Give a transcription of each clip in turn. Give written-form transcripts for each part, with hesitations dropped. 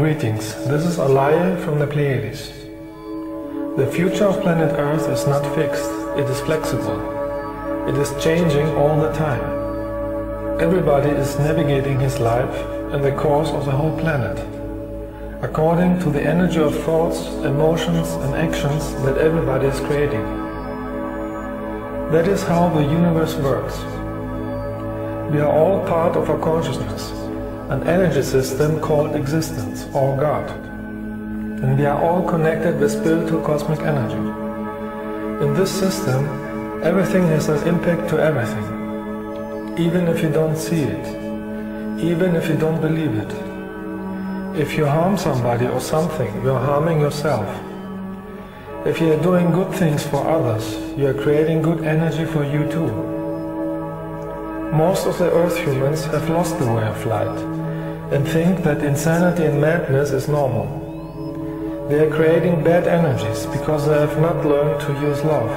Greetings, this is Alaya from the Pleiades. The future of planet Earth is not fixed, it is flexible. It is changing all the time. Everybody is navigating his life and the course of the whole planet, according to the energy of thoughts, emotions and actions that everybody is creating. That is how the universe works. We are all part of a consciousness, an energy system called existence or God. And we are all connected with spiritual cosmic energy. In this system, everything has an impact to everything, even if you don't see it, even if you don't believe it. If you harm somebody or something, you are harming yourself. If you are doing good things for others, you are creating good energy for you too. Most of the Earth humans have lost the way of light and think that insanity and madness is normal. They are creating bad energies because they have not learned to use love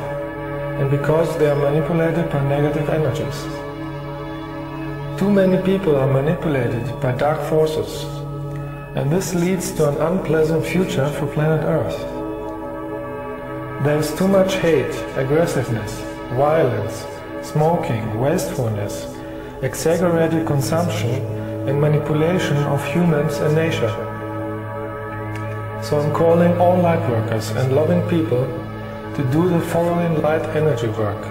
and because they are manipulated by negative energies. Too many people are manipulated by dark forces, and this leads to an unpleasant future for planet Earth. There is too much hate, aggressiveness, violence, smoking, wastefulness, exaggerated consumption and manipulation of humans and nature. So I'm calling all light workers and loving people to do the following light energy work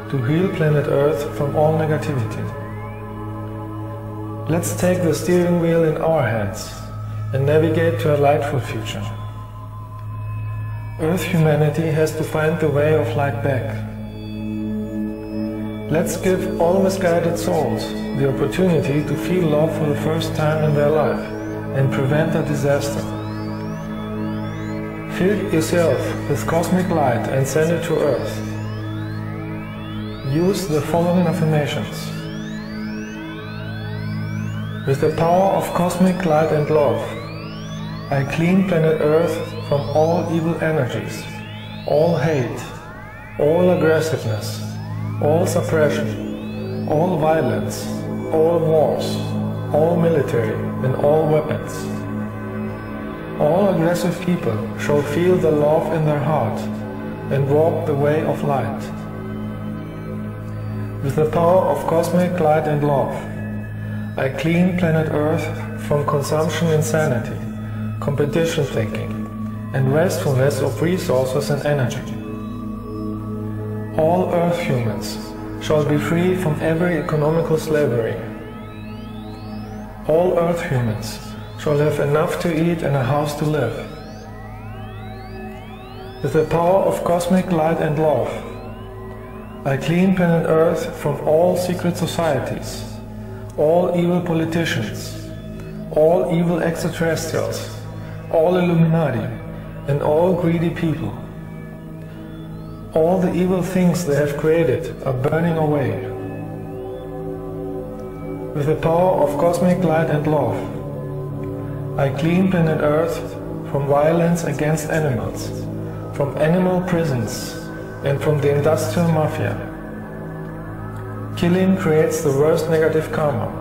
to heal planet Earth from all negativity. Let's take the steering wheel in our hands and navigate to a lightful future. Earth humanity has to find the way of light back. Let's give all misguided souls the opportunity to feel love for the first time in their life and prevent a disaster. Fill yourself with cosmic light and send it to Earth. Use the following affirmations. With the power of cosmic light and love, I clean planet Earth from all evil energies, all hate, all aggressiveness, all suppression, all violence, all wars, all military and all weapons. All aggressive people shall feel the love in their heart and walk the way of light. With the power of cosmic light and love, I clean planet Earth from consumption insanity, competition thinking, and wastefulness of resources and energy. All Earth humans shall be free from every economical slavery. All Earth humans shall have enough to eat and a house to live. With the power of cosmic light and love, I clean planet Earth from all secret societies, all evil politicians, all evil extraterrestrials, all Illuminati, and all greedy people. All the evil things they have created are burning away. With the power of cosmic light and love, I clean planet Earth from violence against animals, from animal prisons, and from the industrial mafia. Killing creates the worst negative karma.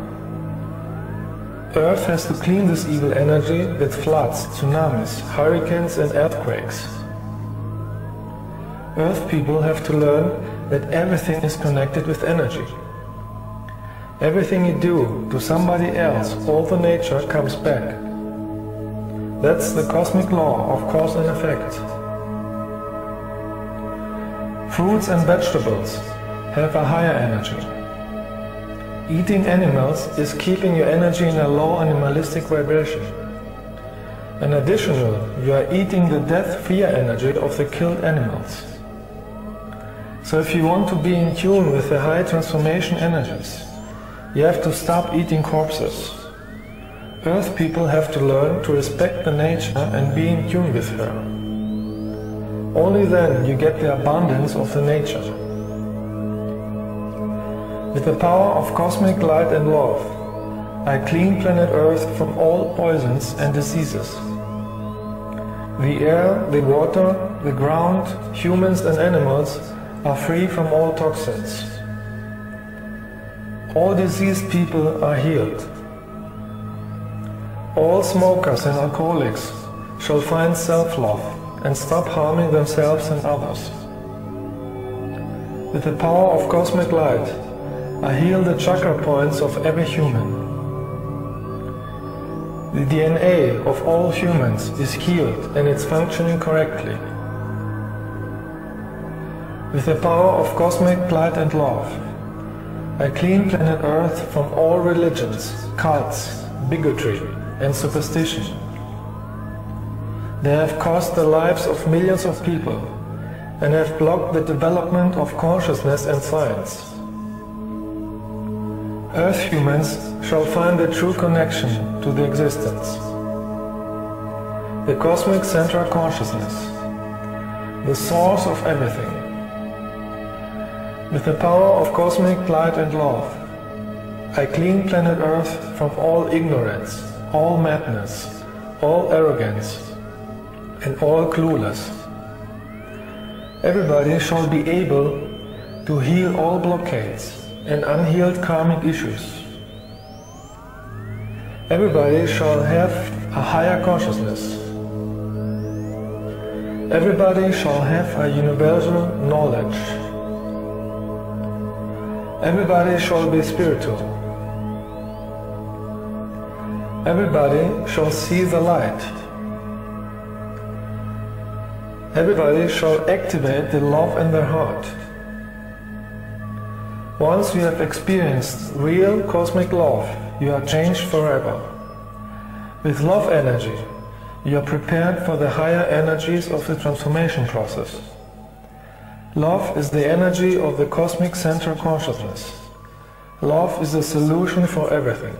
Earth has to clean this evil energy with floods, tsunamis, hurricanes and earthquakes. Earth people have to learn that everything is connected with energy. Everything you do to somebody else, all the nature comes back. That's the cosmic law of cause and effect. Fruits and vegetables have a higher energy. Eating animals is keeping your energy in a low animalistic vibration. In addition, you are eating the death-fear energy of the killed animals. So if you want to be in tune with the high transformation energies, you have to stop eating corpses. Earth people have to learn to respect the nature and be in tune with her. Only then you get the abundance of the nature. With the power of cosmic light and love, I clean planet Earth from all poisons and diseases. The air, the water, the ground, humans and animals are free from all toxins. All diseased people are healed. All smokers and alcoholics shall find self-love and stop harming themselves and others. With the power of cosmic light, I heal the chakra points of every human. The DNA of all humans is healed and it's functioning correctly. With the power of cosmic light and love, I clean planet Earth from all religions, cults, bigotry and superstition. They have cost the lives of millions of people and have blocked the development of consciousness and science. Earth humans shall find the true connection to the existence. The cosmic central consciousness, the source of everything. With the power of cosmic light and love, I clean planet Earth from all ignorance, all madness, all arrogance, and all clueless. Everybody shall be able to heal all blockades and unhealed karmic issues. Everybody shall have a higher consciousness. Everybody shall have a universal knowledge. Everybody shall be spiritual. Everybody shall see the light. Everybody shall activate the love in their heart. Once you have experienced real cosmic love, you are changed forever. With love energy, you are prepared for the higher energies of the transformation process. Love is the energy of the cosmic central consciousness. Love is the solution for everything.